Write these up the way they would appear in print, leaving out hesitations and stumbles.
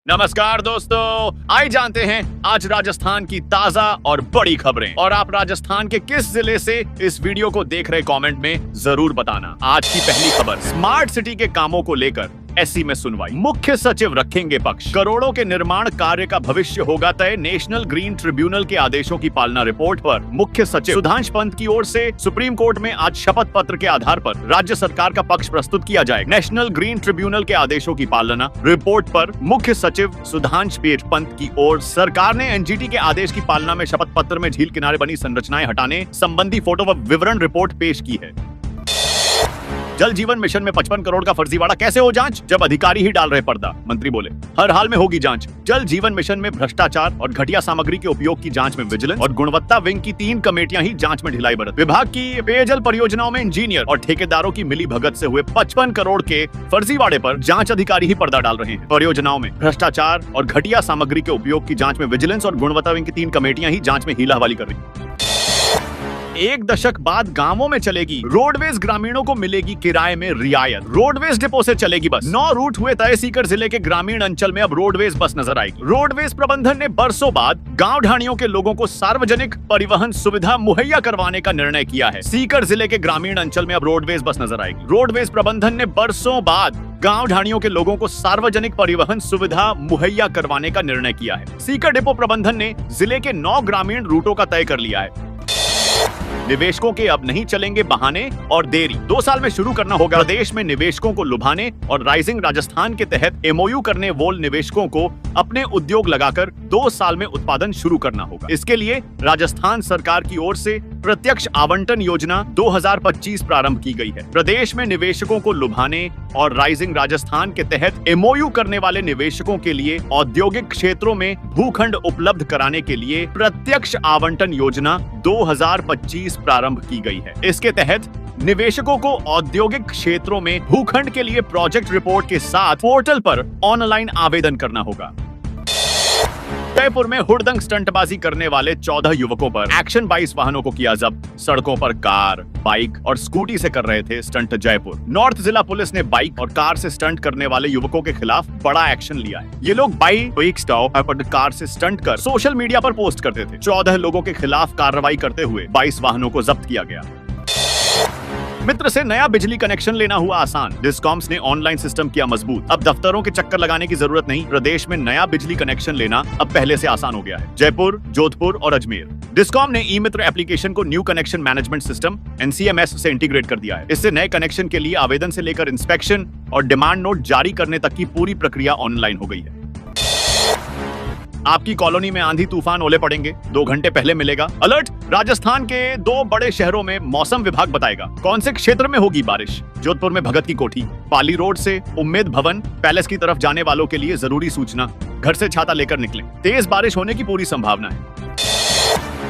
नमस्कार दोस्तों, आइए जानते हैं आज राजस्थान की ताजा और बड़ी खबरें। और आप राजस्थान के किस जिले से इस वीडियो को देख रहे कमेंट में जरूर बताना। आज की पहली खबर, स्मार्ट सिटी के कामों को लेकर एससी में सुनवाई, मुख्य सचिव रखेंगे पक्ष। करोड़ों के निर्माण कार्य का भविष्य होगा तय, नेशनल ग्रीन ट्रिब्यूनल के आदेशों की पालना रिपोर्ट पर मुख्य सचिव सुधांशु पंत की ओर से सुप्रीम कोर्ट में आज शपथ पत्र के आधार पर राज्य सरकार का पक्ष प्रस्तुत किया जाएगा। नेशनल ग्रीन ट्रिब्यूनल के आदेशों की पालना रिपोर्ट पर मुख्य सचिव सुधांशु पंत की ओर सरकार ने एनजीटी के आदेश की पालना में शपथ पत्र में झील किनारे बनी संरचनाएं हटाने संबंधी फोटो व विवरण रिपोर्ट पेश की है। जल जीवन मिशन में 55 करोड़ का फर्जीवाड़ा कैसे हो जांच, जब अधिकारी ही डाल रहे पर्दा, मंत्री बोले। हर हाल में होगी जांच। जल जीवन मिशन में भ्रष्टाचार और घटिया सामग्री के उपयोग की जांच में विजिलेंस और गुणवत्ता विंग की 3 कमेटियां ही जांच में ढिलाई बरत। विभाग की पेयजल परियोजनाओं में इंजीनियर और ठेकेदारों की मिली भगत से हुए 55 करोड़ के फर्जीवाड़े पर जांच अधिकारी ही पर्दा डाल रहे हैं। परियोजनाओं में भ्रष्टाचार और घटिया सामग्री के उपयोग की जांच में विजिलेंस और गुणवत्ता विंग की 3 कमेटियां ही जांच में हीला हवाली कर रही। 1 दशक बाद गांवों में चलेगी रोडवेज, ग्रामीणों को मिलेगी किराए में रियायत। रोडवेज डिपो से चलेगी बस। 9 रूट हुए तय, सीकर जिले के ग्रामीण अंचल में अब रोडवेज बस नजर आएगी। रोडवेज प्रबंधन ने बरसों बाद गांव ढाणियों के लोगों को सार्वजनिक परिवहन सुविधा मुहैया करवाने का निर्णय किया है। सीकर जिले के ग्रामीण अंचल में अब रोडवेज बस नजर आएगी। रोडवेज प्रबंधन ने बरसों बाद गांव ढाणियों के लोगों को सार्वजनिक परिवहन सुविधा मुहैया करवाने का निर्णय किया है। सीकर डिपो प्रबंधन ने जिले के 9 ग्रामीण रूटों का तय कर लिया है। निवेशकों के अब नहीं चलेंगे बहाने और देरी। 2 साल में शुरू करना होगा। प्रदेश में निवेशकों को लुभाने और राइजिंग राजस्थान के तहत एमओयू करने वोल निवेशकों को अपने उद्योग लगाकर 2 साल में उत्पादन शुरू करना होगा। इसके लिए राजस्थान सरकार की ओर से प्रत्यक्ष आवंटन योजना 2025 प्रारंभ की गई है। प्रदेश में निवेशकों को लुभाने और राइजिंग राजस्थान के तहत एमओयू करने वाले निवेशकों के लिए औद्योगिक क्षेत्रों में भूखंड उपलब्ध कराने के लिए प्रत्यक्ष आवंटन योजना 2025 प्रारंभ की गई है। इसके तहत निवेशकों को औद्योगिक क्षेत्रों में भूखंड के लिए प्रोजेक्ट रिपोर्ट के साथ पोर्टल पर ऑनलाइन आवेदन करना होगा। जयपुर में हुड़दंग स्टंटबाजी करने वाले 14 युवकों पर एक्शन 22 वाहनों को किया जब्त। सड़कों पर कार, बाइक और स्कूटी से कर रहे थे स्टंट। जयपुर नॉर्थ जिला पुलिस ने बाइक और कार से स्टंट करने वाले युवकों के खिलाफ बड़ा एक्शन लिया है। ये लोग बाइक कार से स्टंट कर सोशल मीडिया पर पोस्ट करते थे। 14 लोगों के खिलाफ कार्रवाई करते हुए 22 वाहनों को जब्त किया गया। मित्र से नया बिजली कनेक्शन लेना हुआ आसान, डिस्कॉम्स ने ऑनलाइन सिस्टम किया मजबूत। अब दफ्तरों के चक्कर लगाने की जरूरत नहीं। प्रदेश में नया बिजली कनेक्शन लेना अब पहले से आसान हो गया है। जयपुर, जोधपुर और अजमेर डिस्कॉम ने ई मित्र एप्लीकेशन को new connection management system NCMS से इंटीग्रेट कर दिया है। इससे नए कनेक्शन के लिए आवेदन से लेकर इंस्पेक्शन और डिमांड नोट जारी करने तक की पूरी प्रक्रिया ऑनलाइन हो गई है। आपकी कॉलोनी में आंधी तूफान ओले पड़ेंगे, 2 घंटे पहले मिलेगा अलर्ट। राजस्थान के 2 बड़े शहरों में मौसम विभाग बताएगा कौन से क्षेत्र में होगी बारिश। जोधपुर में भगत की कोठी, पाली रोड से उम्मेद भवन पैलेस की तरफ जाने वालों के लिए जरूरी सूचना, घर से छाता लेकर निकलें। तेज बारिश होने की पूरी संभावना है।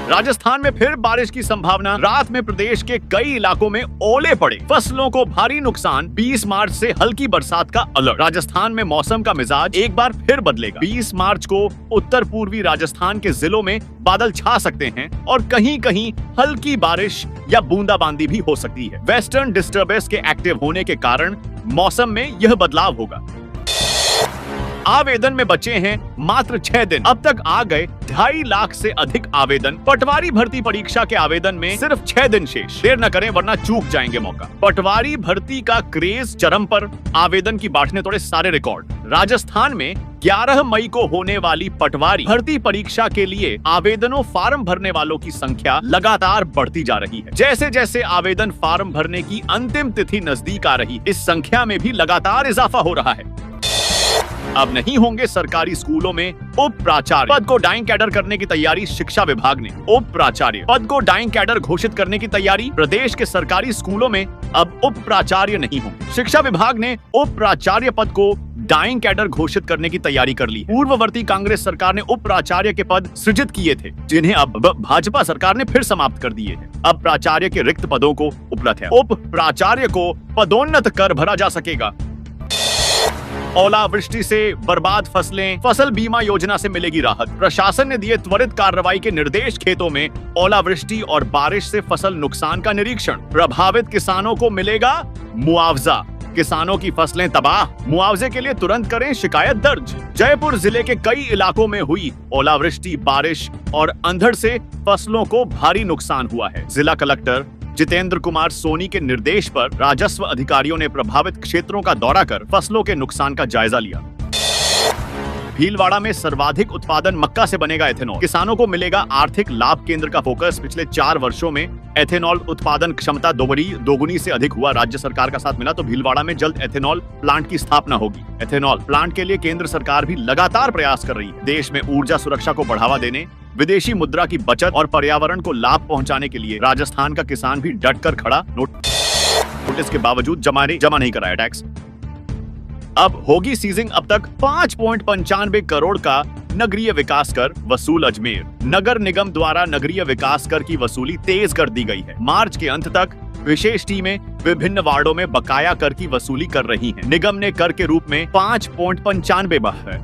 राजस्थान में फिर बारिश की संभावना। रात में प्रदेश के कई इलाकों में ओले पड़े, फसलों को भारी नुकसान। 20 मार्च से हल्की बरसात का अलर्ट। राजस्थान में मौसम का मिजाज एक बार फिर बदलेगा। 20 मार्च को उत्तर पूर्वी राजस्थान के जिलों में बादल छा सकते हैं और कहीं कहीं हल्की बारिश या बूंदाबांदी भी हो सकती है। वेस्टर्न डिस्टर्बेंस के एक्टिव होने के कारण मौसम में यह बदलाव होगा। आवेदन में बचे हैं मात्र 6 दिन। अब तक आ गए 2.5 लाख से अधिक आवेदन। पटवारी भर्ती परीक्षा के आवेदन में सिर्फ 6 दिन शेष। देर न करें वरना चूक जाएंगे मौका। पटवारी भर्ती का क्रेज चरम पर। आवेदन की बाट ने तोड़े सारे रिकॉर्ड। राजस्थान में 11 मई को होने वाली पटवारी भर्ती परीक्षा के लिए आवेदनों फार्म भरने वालों की संख्या लगातार बढ़ती जा रही है। जैसे जैसे आवेदन फार्म भरने की अंतिम तिथि नजदीक आ रही, इस संख्या में भी लगातार इजाफा हो रहा है। अब नहीं होंगे सरकारी स्कूलों में उप प्राचार्य पद को डाइंग कैडर करने की तैयारी। शिक्षा विभाग ने उप प्राचार्य पद को डाइंग कैडर घोषित करने की तैयारी। प्रदेश के सरकारी स्कूलों में अब उप प्राचार्य नहीं होंगे। शिक्षा विभाग ने उप प्राचार्य पद को डाइंग कैडर घोषित करने की तैयारी कर ली। पूर्ववर्ती कांग्रेस सरकार ने उप प्राचार्य के पद सृजित किए थे, जिन्हें अब भाजपा सरकार ने फिर समाप्त कर दिए हैं। अब प्राचार्य के रिक्त पदों को उपलब्ध है। उप प्राचार्य को पदोन्नत कर भरा जा सकेगा। ओलावृष्टि से बर्बाद फसलें, फसल बीमा योजना से मिलेगी राहत। प्रशासन ने दिए त्वरित कार्रवाई के निर्देश। खेतों में ओलावृष्टि और बारिश से फसल नुकसान का निरीक्षण। प्रभावित किसानों को मिलेगा मुआवजा। किसानों की फसलें तबाह, मुआवजे के लिए तुरंत करें शिकायत दर्ज। जयपुर जिले के कई इलाकों में हुई ओलावृष्टि, बारिश और अंधड़ से फसलों को भारी नुकसान हुआ है। जिला कलेक्टर जितेंद्र कुमार सोनी के निर्देश पर राजस्व अधिकारियों ने प्रभावित क्षेत्रों का दौरा कर फसलों के नुकसान का जायजा लिया। भीलवाड़ा में सर्वाधिक उत्पादन मक्का से बनेगा एथेनॉल, किसानों को मिलेगा आर्थिक लाभ। केंद्र का फोकस पिछले 4 वर्षों में एथेनॉल उत्पादन क्षमता दोगुनी से अधिक हुआ। राज्य सरकार का साथ मिला तो भीलवाड़ा में जल्द एथेनॉल प्लांट की स्थापना होगी। एथेनॉल प्लांट के लिए केंद्र सरकार भी लगातार प्रयास कर रही है। देश में ऊर्जा सुरक्षा को बढ़ावा देने, विदेशी मुद्रा की बचत और पर्यावरण को लाभ पहुंचाने के लिए राजस्थान का किसान भी डट कर खड़ा। नोटिस के बावजूद जमा नहीं कराया टैक्स। अब होगी सीजिंग। अब तक 5.95 करोड़ का नगरीय विकास कर वसूल अजमेर। नगर निगम द्वारा नगरीय विकास कर की वसूली तेज कर दी गई है। मार्च के अंत तक विशेष टीमें विभिन्न वार्डों में बकाया कर की वसूली कर रही हैं। निगम ने कर के रूप में 5.95 है।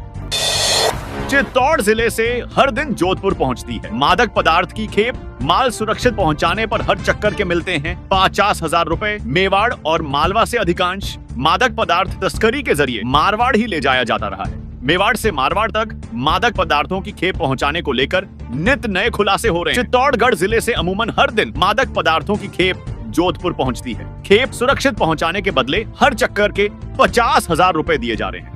चित्तौड़ जिले से हर दिन जोधपुर पहुंचती है मादक पदार्थ की खेप। माल सुरक्षित पहुंचाने पर हर चक्कर के मिलते हैं 50,000 रुपए। मेवाड़ और मालवा से अधिकांश मादक पदार्थ तस्करी के जरिए मारवाड़ ही ले जाया जाता रहा है। मेवाड़ से मारवाड़ तक मादक पदार्थों की खेप पहुंचाने को लेकर नित नए खुलासे हो रहे हैं। चित्तौड़गढ़ जिले से अमूमन हर दिन मादक पदार्थों की खेप जोधपुर पहुंचती है। खेप सुरक्षित पहुंचाने के बदले हर चक्कर के 50,000 रुपए दिए जा रहे हैं।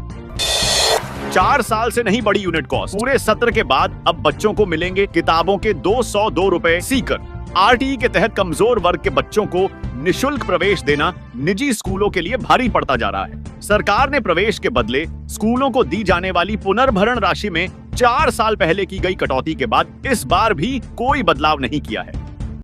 4 साल से नहीं बढ़ी यूनिट कॉस्ट। पूरे सत्र के बाद अब बच्चों को मिलेंगे किताबों के 202 रुपए सीकर। आरटीई के तहत कमजोर वर्ग के बच्चों को निशुल्क प्रवेश देना निजी स्कूलों के लिए भारी पड़ता जा रहा है। सरकार ने प्रवेश के बदले स्कूलों को दी जाने वाली पुनर्भरण राशि में 4 साल पहले की गई कटौती के बाद इस बार भी कोई बदलाव नहीं किया है।